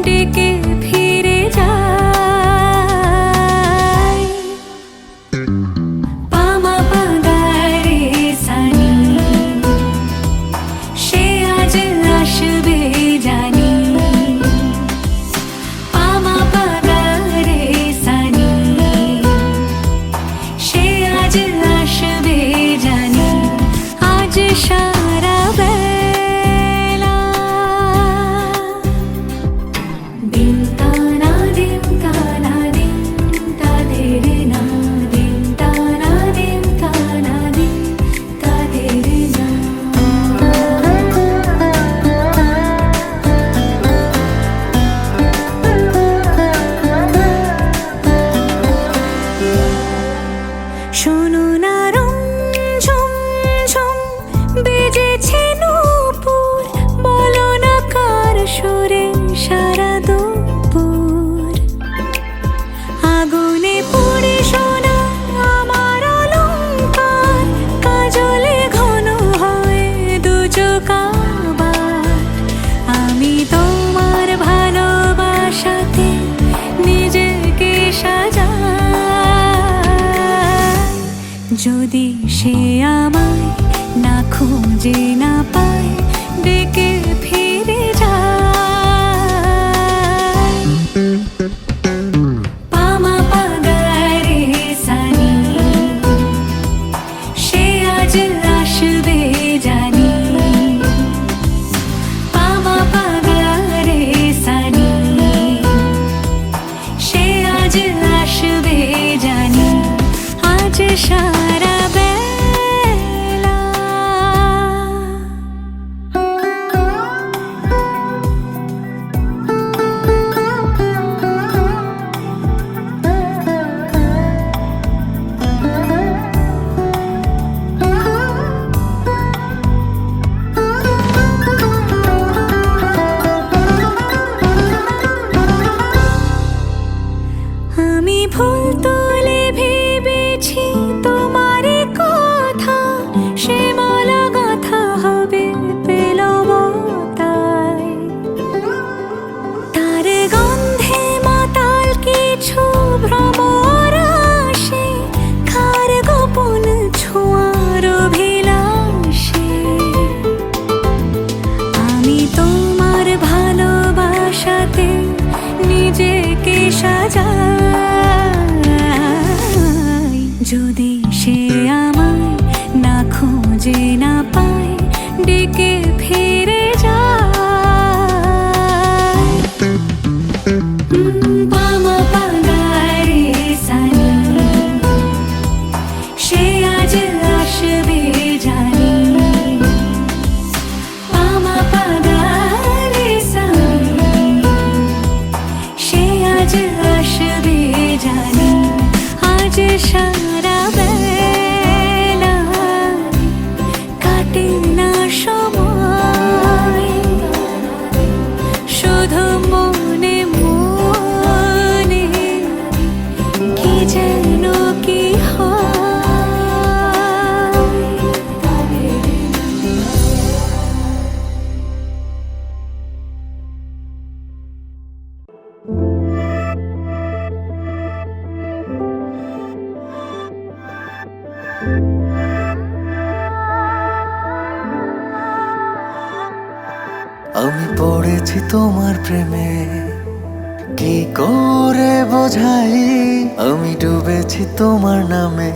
ডেকে ফিরে যায়। পামা পাগারে সানি, সে আজ আসবে জানি। পামা পাগারে সানি, সে আজ আসবে জানি। আজ সারা বেলা দিন তানা দিন তানা দিন তাদের না, দিন তানা দিন তানা দিন তাদের না। শোনো না রঞ্ঝম ঝম বেজেছে নূপুর, বলো না কার সুরে সারা দুপুর। আগুনে পুড়ে সোনা আমার অলংকার, কাজলে ঘন হয় দু চোখ আবার। আমি তোমার ভালোবাসাতে নিজেকে সাজাই। যদি সে আমায় না খুঁজে না পায়, ডেকে ফিরে যায়। পামা পাগারে সানি, সে আজ আসবে জানি। পামা পাগারে সানি, সে আজ আসবে জানি। আজ সারা বেলা আমি ফুল তুলে ভেবেছি তোমার কথা, সে মালা গাঁথা হবে পেলবতায়। তার গন্ধে মাতাল কিছু ভ্রমর আসে, কার গোপন ছোঁয়ার অভিলাষে। আমি তোমার ভালোবাসাতে নিজেকে সাজাই। যদি সে আমায় না খুঁজে না পায়, ডেকে ফিরে যায়। পামা পাগারে সানি, সে আজ আসবে জানি। পামা পাগারে সানি, সে আজ আসবে জানি। আজ সারা বেলা কাটে না সময়, শুধু মনে মনে কি যেন কি হয়। আমি পড়েছি তোমার প্রেমে, কি করে বোঝাই। আমি ডুবেছি তোমার নামে,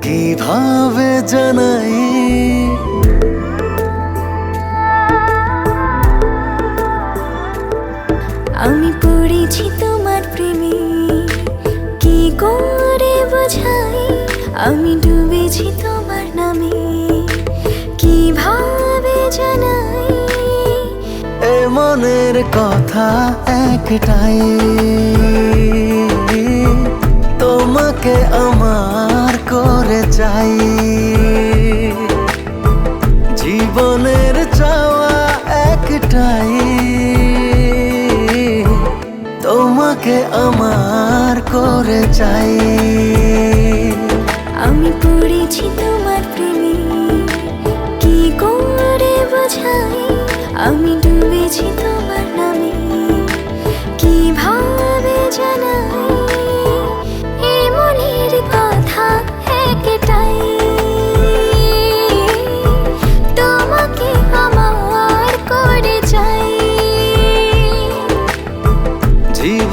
কিভাবে জানাই। আমি পড়েছি তোমার প্রেমে, কি করে বোঝাই। আমি ডুবেছি তোমার নামে, কিভাবে জানাই। এ মনের কথা একটাই, তোমাকে আমার করে চাই। জীবনের চাওয়া একটাই, তোমাকে আমার করে চাই। আমি পড়েছি তোমার প্রেমে, কি করে বোঝাই। আমি ডুবেছি তোমার নামে।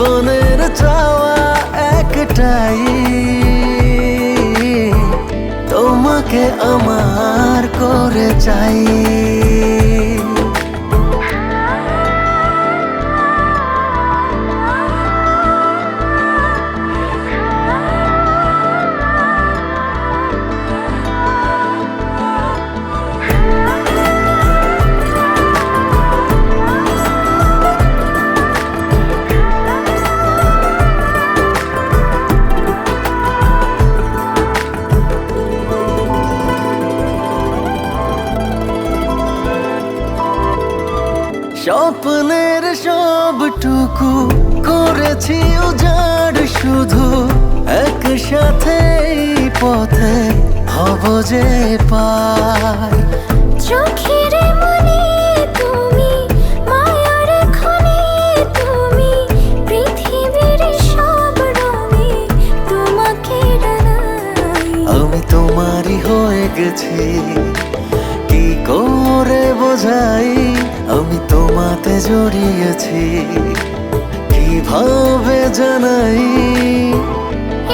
জীবনের চাওয়া একটাই, তোমাকে আমার করে চাই। স্বপ্নের সবটুকু করেছি উজাড়, শুধু একসাথে এই পথে হব যে পার। চোখের মনে তুমি, মায়ার খনি তুমি, পৃথিবীর সব রঙে তোমাকে ডানাই। আমি তোমারই হয়ে গেছি, কি করে বোঝাই আমি তোমাতে জড়িয়েছি, কিভাবে জানাই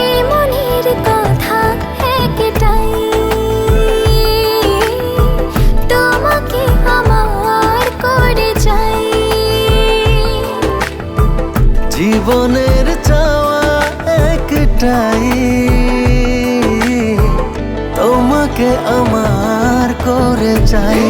এই মনের কথা একটাই, তোমাকে আমার করে চাই। জীবনের চাওয়া একটাই, তোমাকে আমার করে চাই।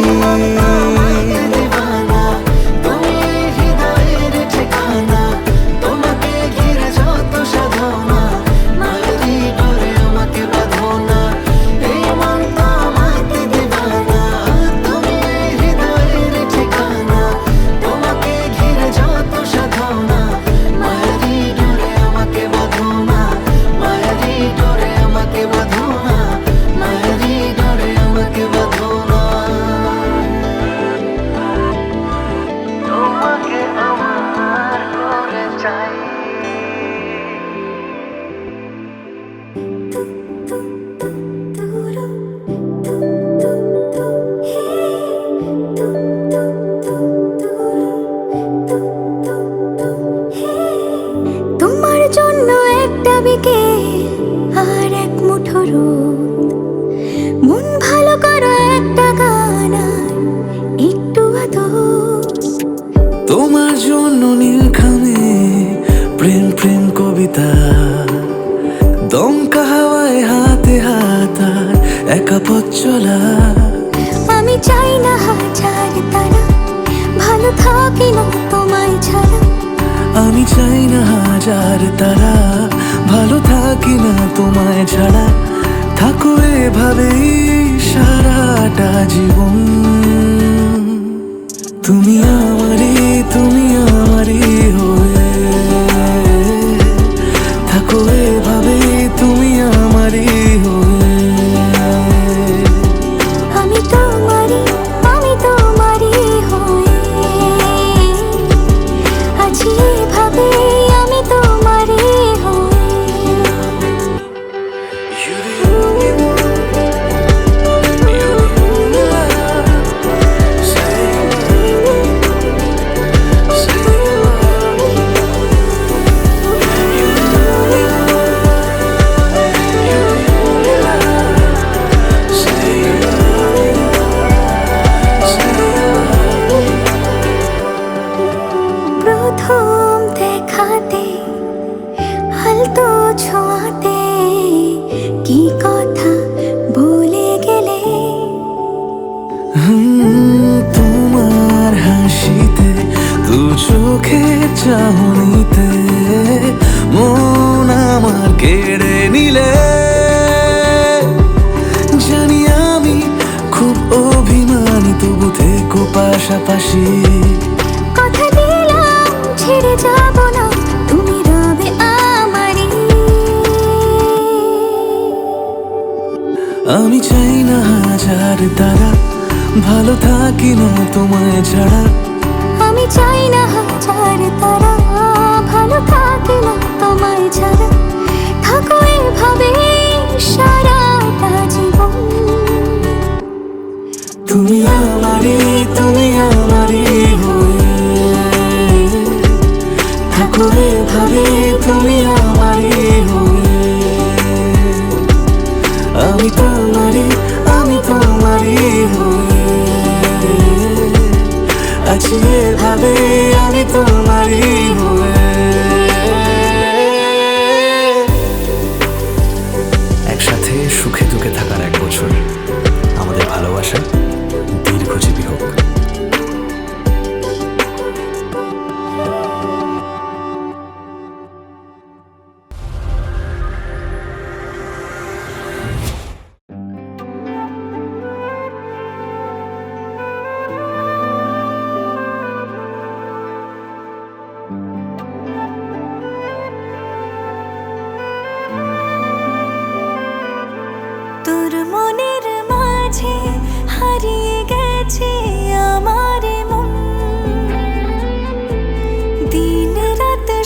তোমার জন্য একটা বিকেল আর এক মুঠো রোদ, মন ভালো করো একটা গান আর একটু আদর। তোমার জন্য নীলখামে প্রেম প্রেম কবিতা, দমকা হাওয়ায় হাতে হাত আর একা পথ চলা। আমি চাই না হাজার তারা, ভালো থাকি না তোমায় ছাড়া। আমি চাই না হাজার তারা, ভালো থাকি না তোমায় ছাড়া। থাকো এভাবেই সারাটা জীবন, তুমি আমারই হয়ে থাকো এভাবেই, তুমি আমারই হয়ে। আমি তোমারই হয়ে আছি এভাবে, আমি তোমারই হয়ে। প্রথম দেখাতে হালতো ছোঁয়াতে কি কথা বলে গেলে। তোমার হাসিতে, দু চোখের চাহনিতে মন আমার কেড়ে নিলে। জানি আমি খুব অভিমানী, তবু থেকো পাশাপাশি। কথা দিলাম ছেড়ে যাব না, তুমি রবে আমারই। আমি চাই না হাজার তারা, ভালো থাকি না তোমায় ছাড়া। আমি চাই না হাজার তারা, ভালো থাকি না তোমায় ছাড়া। থাকো এভাবে সারাটা জীবন, তুমি আমারই হয়ে থাকো এভাবে।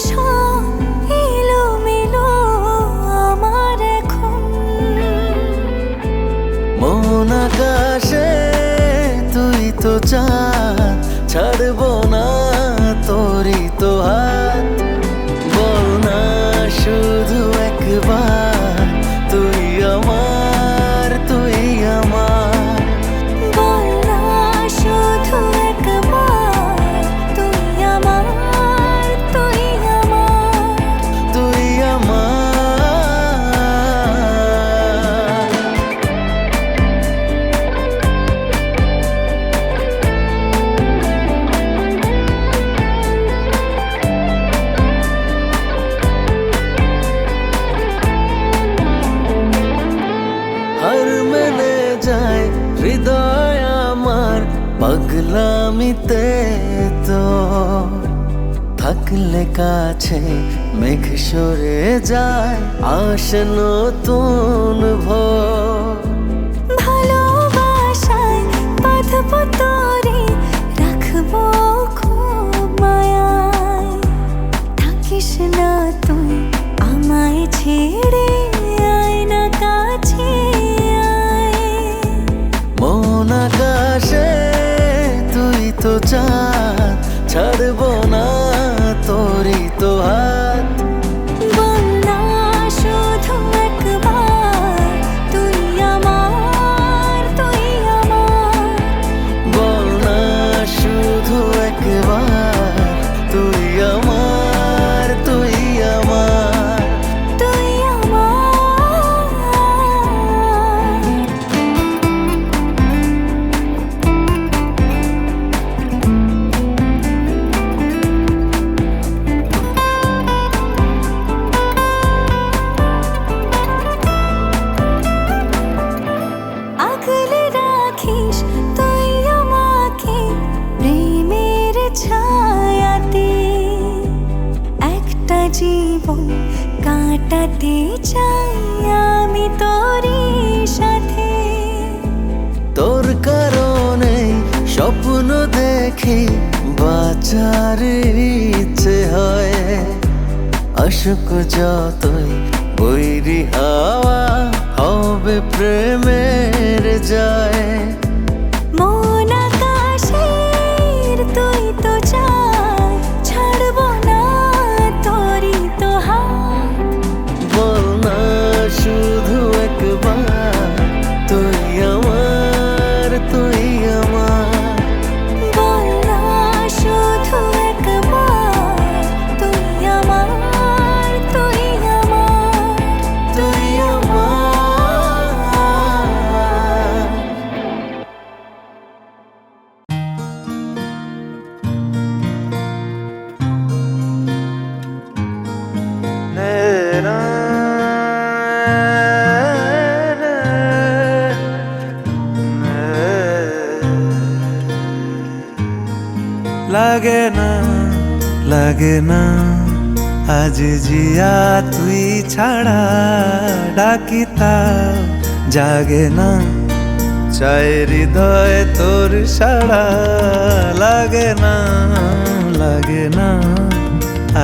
সব এলোমেলো আমার এখন। মন আকাশে তুই তো চাঁদ, ছাড়বো না তোরই তো হাত। বল না শুধু একবার, তুই আমার, তুই আমার। বল না শুধু একবার, তুই আমার, তুই আমার। তুই আমার। হার মেনে যায় হৃদয় আমার পাগলামিতে, তো থাকলে কাছে মেঘ সরে যায়, আসে নতুন ভোর। ভালোবাসায় বাঁধবো তোরে, রাখবো খুব মায়ায়। থাকিস না তুই আমায় ছেড়ে, আয় না কাছে আয়। মন আকাশে তুই তো চাঁদ, ছাড়বো না তোরই তো হাত। বল না শুধু একবার, তুই আমার, তুই আমার। বল না শুধু একবার, তুই আমার, তুই আমার। তুই আমার। আগলে রাখিস তুই আমাকে প্রেমের ছায়াতে, একটা জীবন কাটাতে চাই আমি তোরই সাথে। তোর কারণে স্বপ্ন দেখি, বাঁচার ইচ্ছে হয়। আশুক যতই বৈরি হাওয়া, হবে প্রেমের জয়। মন আকাশের তুই তো চাঁদ, ছাড়বো না তোরই তো হাত। বল না শুধু একবার, তুই আমার, তুই আমার। বল না শুধু একবার, তুই আমার, তুই আমার। তুই আমার। লাগে না, লাগে না আজ জিয়া তুই ছাড়া, ডাকি তাও জাগে না, চায় হৃদয় তোর সাড়া। লাগে না, লাগে না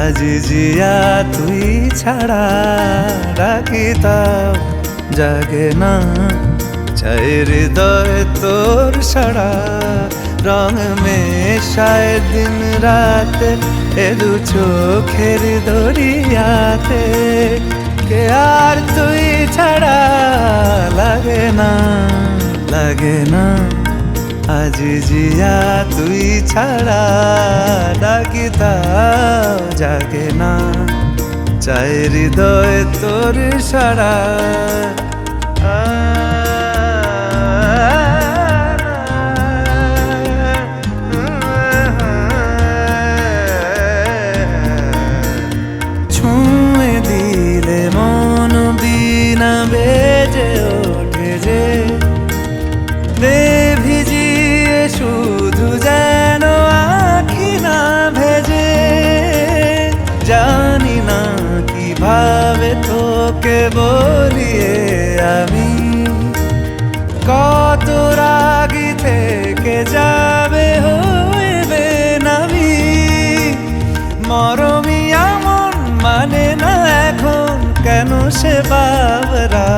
আজ জিয়া তুই ছাড়া, ডাকি তাও জাগে না, চায় হৃদয় তোর সাড়া। রং মেশায় দিন রাত এ দু চোখের দরিয়াতে, কে আর তুই ছাড়া। লাগে না, লাগে না আজ জিয়া তুই ছাড়া, ডাকি তাও জাগে না, চায় হৃদয় তোর সাড়া। ছুঁয়ে দিলে মন বিনা বেজে ওঠে যে, দে ভিজিয়ে শুধু যেন আখি না ভেজে। জানি না কিভাবে তোকে বলিয়ে আমি, কত রাগি থেকে যাবে হইবে নামি। মরমিয়া যেন সে বাবরা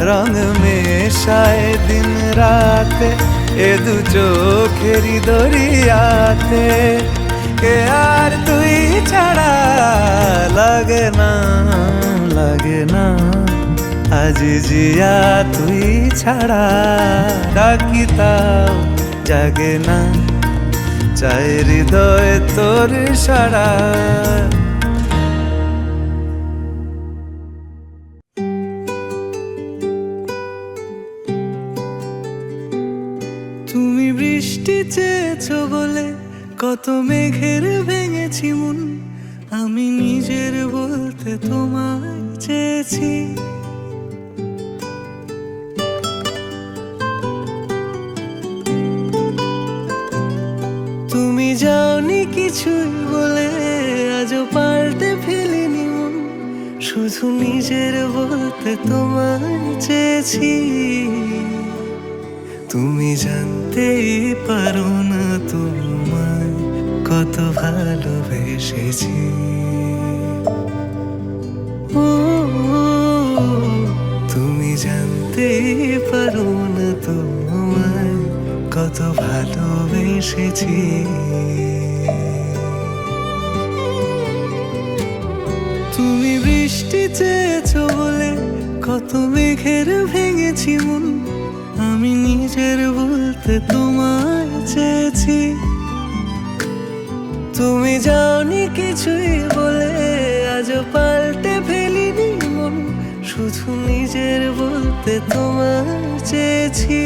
রং মেশায় দিন রাতে এ দু চোখেরই দরিয়াতে কে আর তুই ছাড়া লাগে না লাগে না আজ জিয়া তুই ছাড়া ডাকি তাও জাগে না চাই হৃদয় তোর সারা তুমি বৃষ্টি চেয়েছো বলে কত মেঘের ভেঙেছি মন আমি নিজের বলতে তোমায় চেয়েছি তুমি যাওনি কিছুই বলে আজও পাল্টে ফেলিনি মন শুধু নিজের বলতে তোমায় চেয়েছি তুমি জানতেই পারো না তোমায় কত ভালোবেসেছি ও তুমি জানতেই পারো না তোমায় কত ভালোবেসেছি তুমি বৃষ্টি চেয়েছো বলে কত মেঘের ভেঙেছি মন আমি নিজের বলতে তোমায় চেয়েছি তুমি যাওনি কিছুই বলে আজও পাল্টে ফেলিনি মন শুধু নিজের বলতে তোমায় চেয়েছি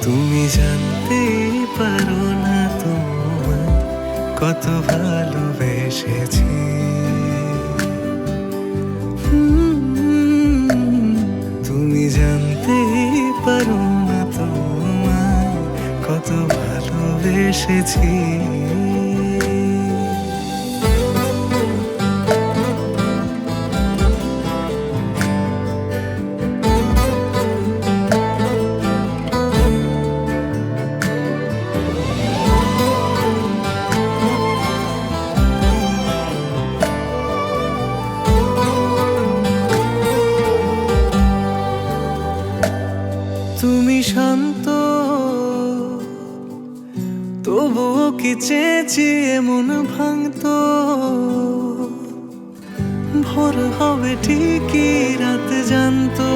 তুমি জানতেই পারো না তোমায় কত ভালোবেসেছি তুমি জানতেই পারো না তোমায় কত ভালোবেসেছি তুমি শান্ত তবুও কি চেয়েছি মন ভাঙতো ভোর হবে ঠিকই রাত জানতো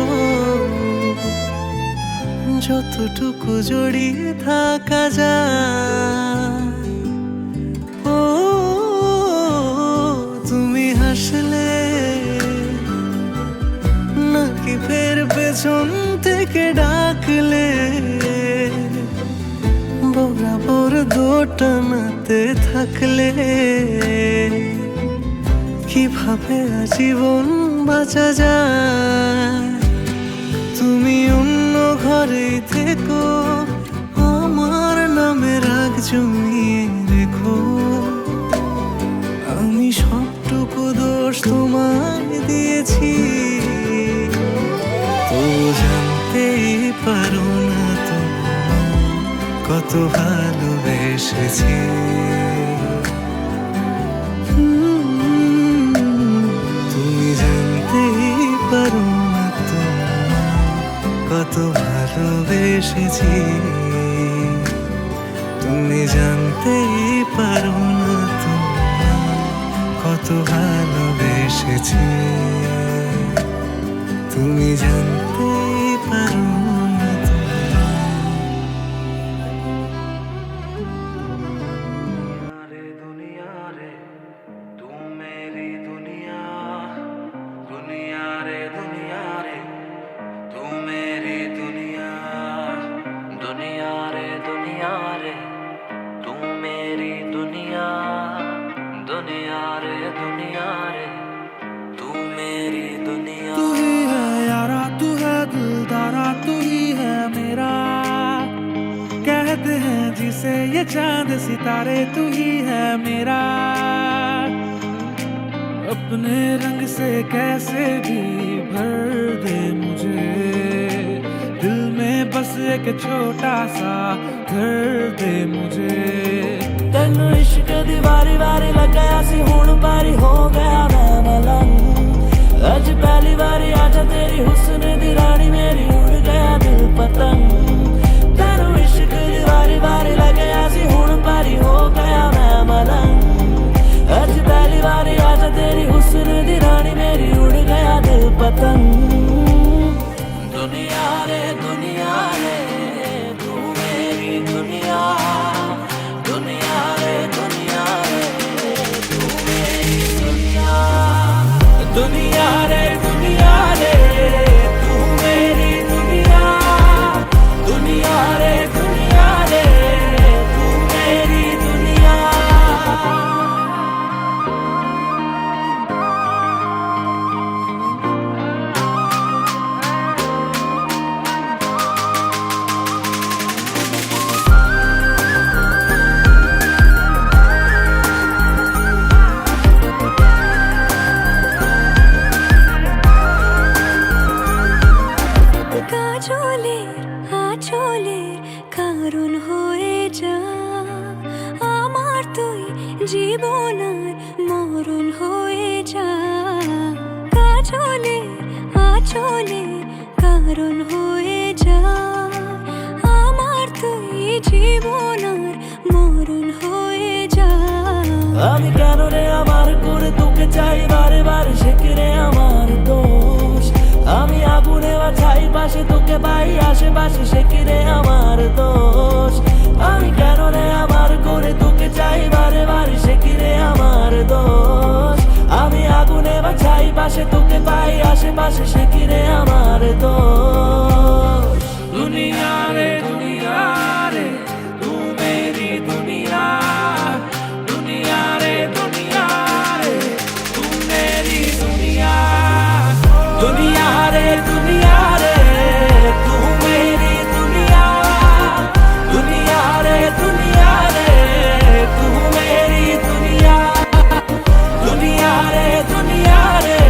যতটুকু জড়িয়ে থাকা যায় ও তুমি হাসলে নাকি ফের পেছন থেকে ডাকলে বরাবর দোটানাতে থাকলে কিভাবে আজীবন বাঁচা যায় তুমি অন্য ঘরে থেকো আমার নামে রাগ জমিয়ে রেখো আমি সবটুকু দোষ তোমায় দিয়েছি তো জানতেই পারো না তোমায় কত ভালোবেসেছি তুমি জানতেই পারো না তোমায় কত ভালোবেসেছি তুমি জানতেই পারো না তোমায় কত ভালোবেসেছি তুমি জানতেই পারো না रे दुनिया रे तू मेरी दुनिया दुनिया रे तू मेरी दुनिया दुनिया रे तू मेरी दुनिया दुनिया रे तू मेरी दुनिया तू ही है यारा तू है दिलदारा तू ही है मेरा कहते हैं जिसे ये चांद सितारे तू ही है मेरा अपने रंग से कैसे भी भर दे मुझे दिल में बस एक छोटा सा घर दे मुझे तेनू इश्क दी वारी वारी लग गया सी हुण पारी हो गया मैं मलंग आज पहली बारी आजा तेरी हुस्न दी रानी मेरी उड़ गया दिल पतंग तेरू इश्क दी वारी वारी लगे ऐसी हुण पारी हो गया मैं मलंग आज पहली बारी आजा तेरी हुस्न दी रानी मेरी उड़ गया दिल पतंग दुनिया रे तू मेरी दुनिया दुनिया रे तू मेरी दुनिया दुनिया रे तू मेरी दुनिया दुनिया रे तू मेरी दुनिया কাজলে আঁচলে কারণ হয়ে যা আমার তুই জীবন আর মরণ হয়ে যা কাজলে আঁচলে কারণ হয়ে যা আমার তুই জীবন আর মরণ হয়ে যা আমি কেন রে আমার করে তোকে চাই বারে বারে শেখরে আমার দোষ আমি আগুনে বাছাই পাশে তোকে পাই আশেপাশে শেখরে আমার দোষ আমি কেন রে আমার করে তোকে চাই বারে বারে শেখরে আমার দোষ আমি আগুনে বাছাই পাশে তোকে পাই আশেপাশে শেখরে আমার দোষ দুনিয়া রে तू मेरी दुनिया दुनिया रे तू मेरी दुनिया दुनिया रे तू मेरी दुनिया दुनिया रे तू मेरी दुनिया दुनिया रे तू मेरी दुनिया दुनिया रे तू मेरी दुनिया दुनिया रे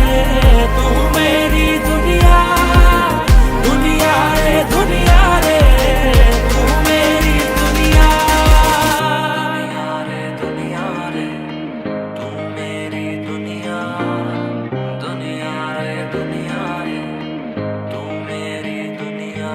तू मेरी दुनिया दुनिया रे तू मेरी दुनिया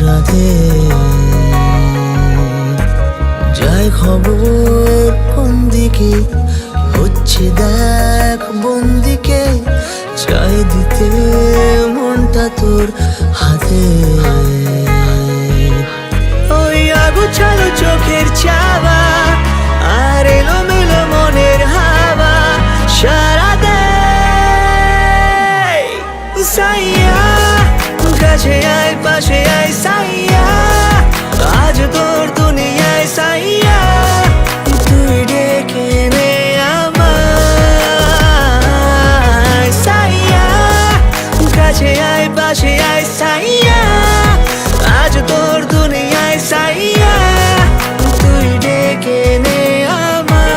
রাতে যায় খবর কোন দিকে হচ্ছে দেখ বন্দিকে হাতটা তোর হাতে, ওই আগুছালো চোখের চাওয়া আর এলোমেলো মনের হাওয়া সারা দেয়। সাইয়া কাছে আয় পাশে আয় সাইয়া, আজ তোর দুনিয়ায় সাইয়া, তুই ডেকে নে আমায়। সাইয়া কাছে আয় পাশে আয় সাইয়া, আজ তোর দুনিয়ায় সাইয়া, তুই ডেকে নে আমায়।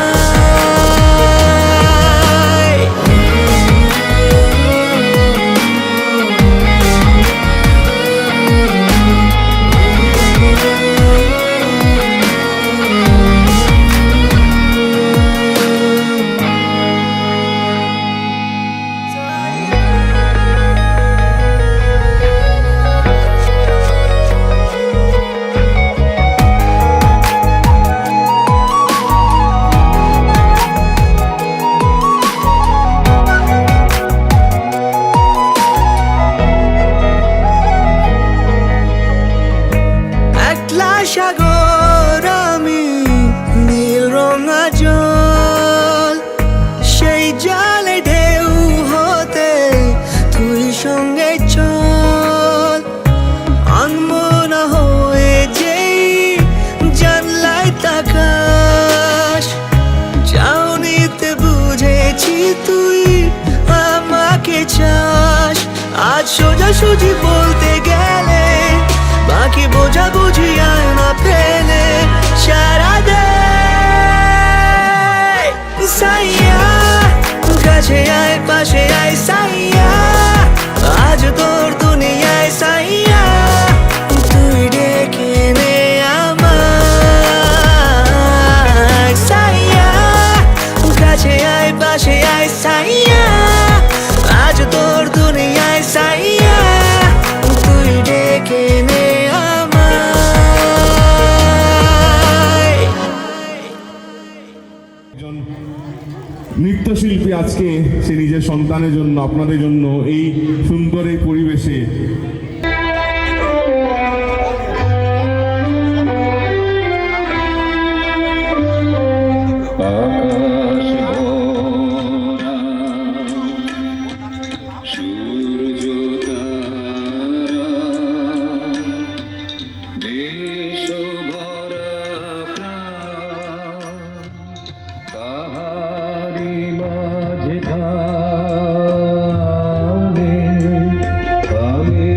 একলা সাগর আমি নীল রঙা জল, সেই জলে ঢেউ হতে তুই সঙ্গে চল। আনমনা হয়ে যেই জানলায় তাকাস, চাউনিতে বুঝেছি তুই আমাকে চাস। আজ সোজাসুজি বলতে গেলে বাকি বোঝা বুঝি আর না ফেলে সারা দেয়। সাইয়া কাছে আয় পাশে আয় সাইয়া, আজ তোর দুনিয়ায় সাইয়া, তুই ডেকে নে আমায়। সাইয়া কাছে আয় পাশে আয় সাইয়া, আজ তোর দুনিয়ায় সাইয়া, তুই ডেকে নে আমায়। একজন নৃত্যশিল্পী আজকে সে নিজের সন্তানের জন্য, আপনাদের জন্য এই সুন্দর এই পরিবেশে আমি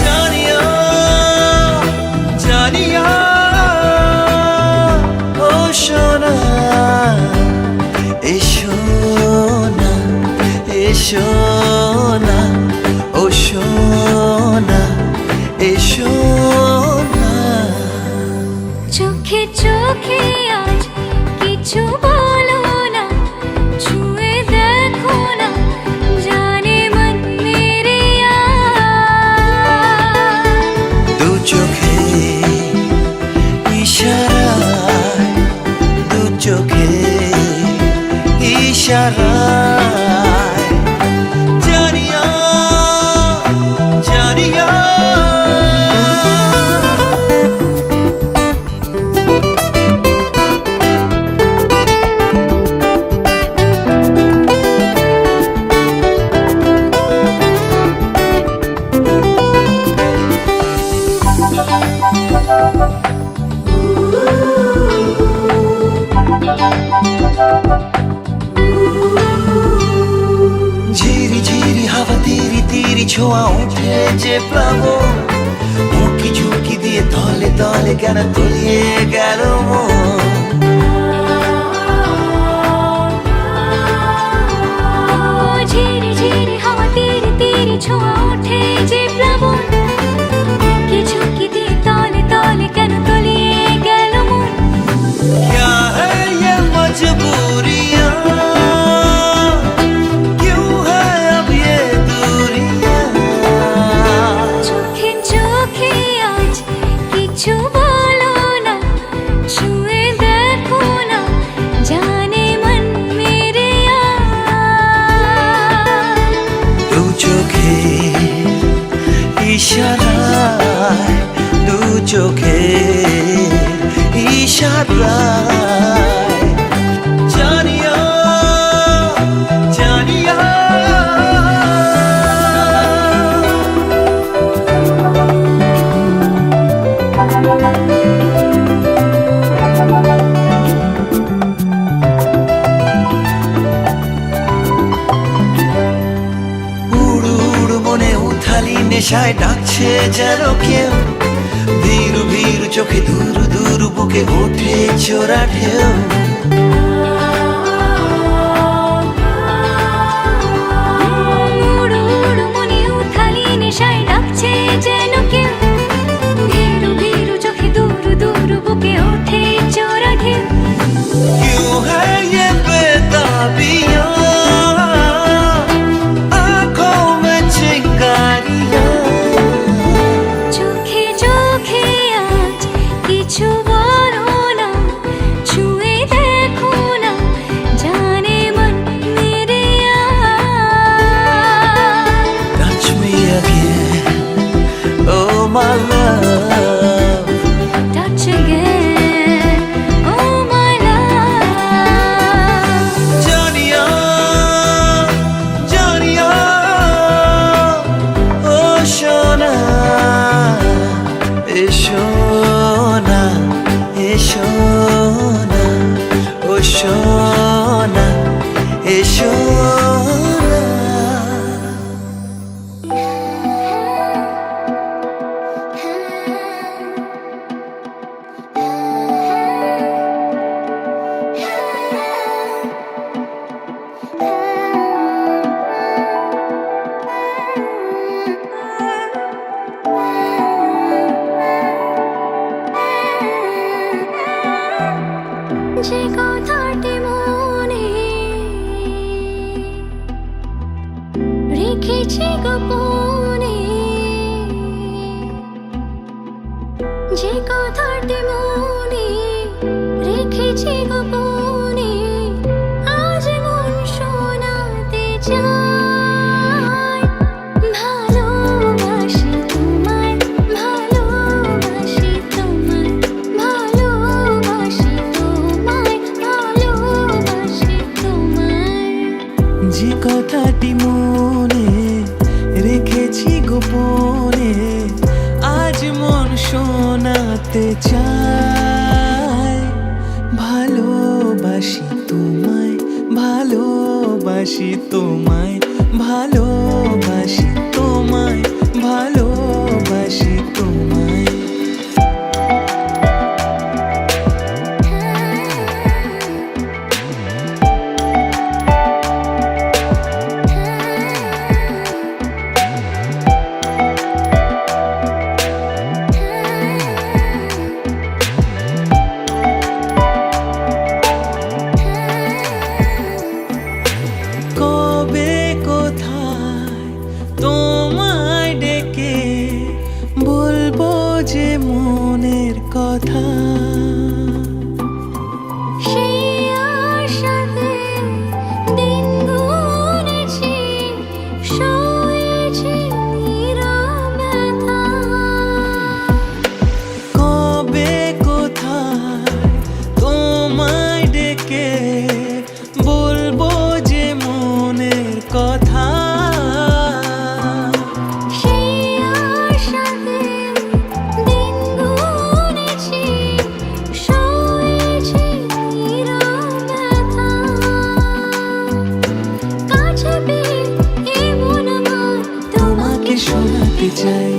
জানিয়া জানিয়া ও সোনা এসো না এসো না ও সোনা এসো না চোখে চোখে আজ কিছু বলো না, ছুঁয়ে দেখো না, জানে মন মেরে দু চোখে ইশারায় দু চোখে ইশারায় জানিয়া জানিয়া ঝিরি ঝিরি হাওয়া তিরি তিরি ছোঁয়া উঠে যে প্লাবন উঁকি ঝুঁকি দিয়ে তলে তলে কেন তলিয়ে গেল মন ঝিরি ঝিরি হাওয়া তীরে তীরে ছোঁয়া ওঠে যে প্লাবন, কিছু কি দিয়ে তলে তলে কেন তলিয়ে গেল মন। क्या है ये मजबूरियां क्यों है अब ये दूरियां চোখে চোখে আজ কিছু বলো না, ছুঁয়ে দেখো না, জানে মন মেরে দু চোখে ইশারায় দু চোখে ইশারায় জানিয়া জানিয়া উড়ু উড়ু মনে উথালি নেশায় ডাকছে যেন কেউ ভীরু ভীরু চোখে দূর দূর বুকে ওঠে চোরা ঢেউ উড়ু উড়ু মনে উথালি নেশায় ডাকছে যেন কেউ, ভীরু ভীরু চোখে দূর দূর বুকে ওঠে চোরা ঢেউ। क्यों है ये बेताबियां आंखों में चिंगारियां চোখে চোখে আজ কিছু বলো না, ছুঁয়ে দেখো না, জানে মন মেরে touch me again oh my love touch again, oh my love. জানিয়া জানিয়া ও সোনা এসো না এসো না ও সোনা এসো না যে কথাটি মনে রেখেছি গোপনে, কথাটি মনে রেখেছি গোপনে, আজ মন শোনাতে চায়। ভালোবাসি তোমায়, ভালোবাসি তোমায়, ভালোবাসি তোমায়, ভালোবাসি তোমায়। যে কথাটি মনে রেখেছি গোপনে, আজ মন শোনাতে চায়। ভালোবাসি তোমায়, ভালোবাসি তোমায়, ভালোবাসি তোমায়, ভালোবাসি তোমায়। কবে কোথায় তোমায় ডেকে বলবো যে মনের কথা। সেই আশাতে দিন গুনেছি, সয়েছি নীরব ব্যথা। কবে কোথায় তোমায় ডেকে বলবো যে মনের কথা। সেই আশাতে দিন গুনেছি, সয়েছি নীরব ব্যথা। কাছে পেয়ে এমন আমার তোমাকে শোনাতে চাই।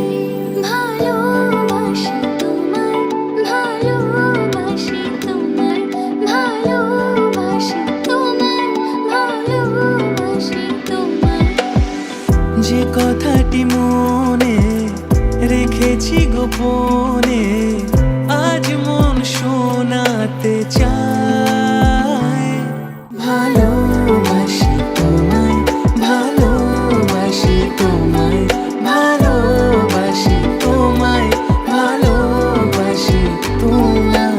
ভালোবাসি তোমায়, ভালোবাসি তোমায়, ভালোবাসি তোমায়, ভালোবাসি তোমায়। যে কথাটি মনে রেখেছি গোপনে, আজ মন শোনাতে চায়। ভালোবাসি তোমায়, ভালোবাসি তোমায়, ভালোবাসি তোমায়, ভালোবাসি তোমায়।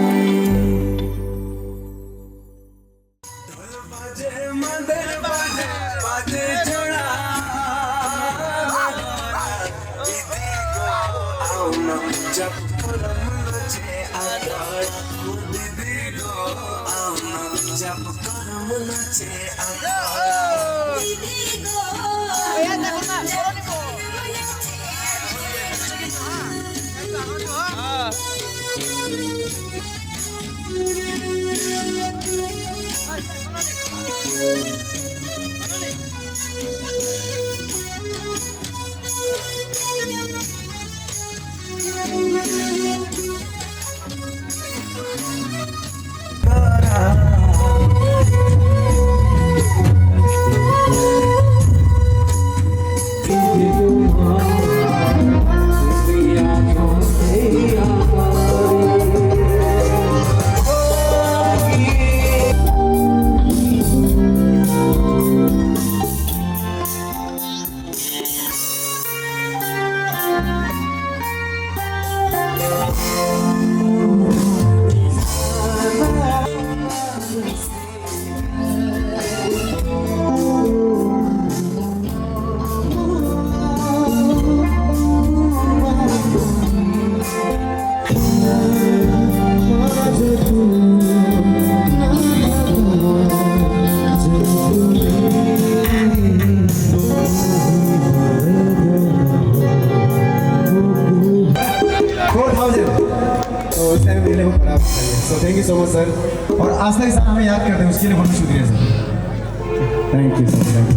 So thank you so much sir. और आज तक सर हमें याद करते हैं, उसके लिए बहुत शुक्रिया sir. Thank you sir, thank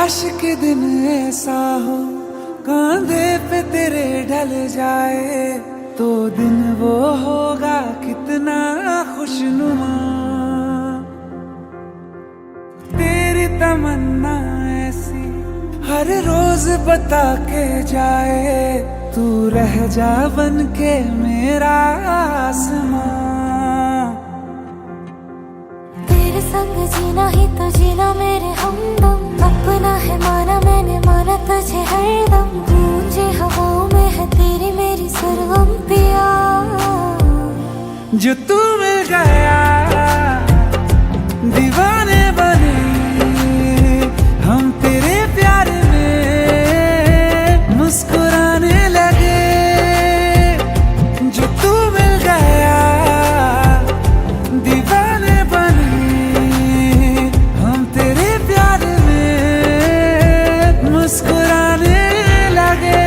काश के दिन ऐसा हो कांधे पे तेरे ढल जाए तो दिन वो होगा कितना खुशनुमा। तेरी तमन्ना ऐसी हर रोज बता के जाए तू रह जा बन के मेरा आसमां। तेरे संग जीना ही तो जीना मेरे हमदम, अपना है माना मैंने माना तुझे हरदम। गूंजे हवाओं में है तेरी मेरी सर्वम पिया। जो तू मिल गया दीवाने बने हम तेरे प्यार में मुस्कुराने लगे। जो तू मिल गया दीवाने बने हम तेरे प्यार में मुस्कुराने लगे।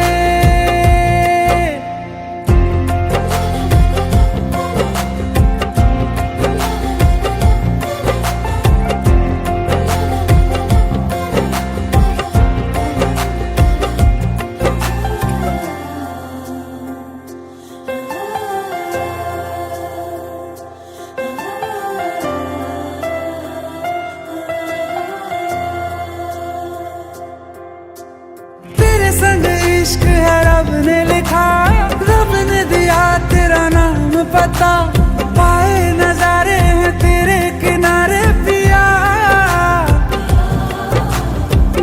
संग इश्क है रब ने लिखा, रब ने दिया तेरा नाम पता। पाए नजारे हैं तेरे किनारे पिया।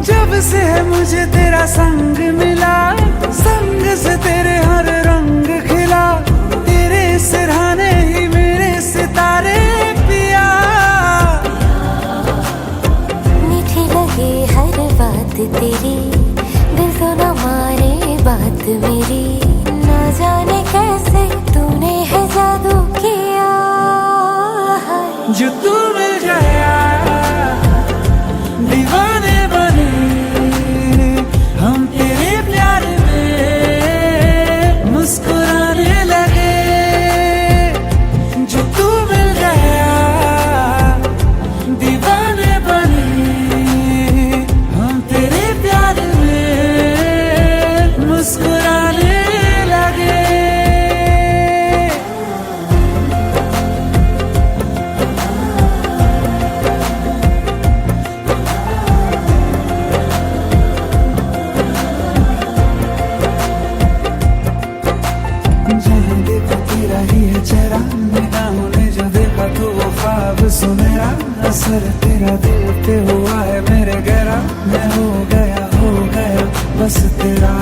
जब से है मुझे तेरा संग मिला, संग से तेरे हर रंग खिला। तेरे सिरहाने ही मेरे सितारे पिया। मीठी लगे हर बात तेरी, दिल तो न माने बात मेरी। न जाने कैसे तूने है जादू किया है। जो तू मिल गया दीवाने बने हम तेरे प्यार में मुस्कुराने लगे। जो तू मिल गया दीवाने बने हम तेरे प्यार में मुस्कुराने लगे। जहाँ देखा तेरा ही है चेहरा, निगाहों ने जो देखा तो वो ख्वाब सुनहरा। असर तेरा दिल पे हुआ है मेरे गहरा। मैं हो गया बस तेरा।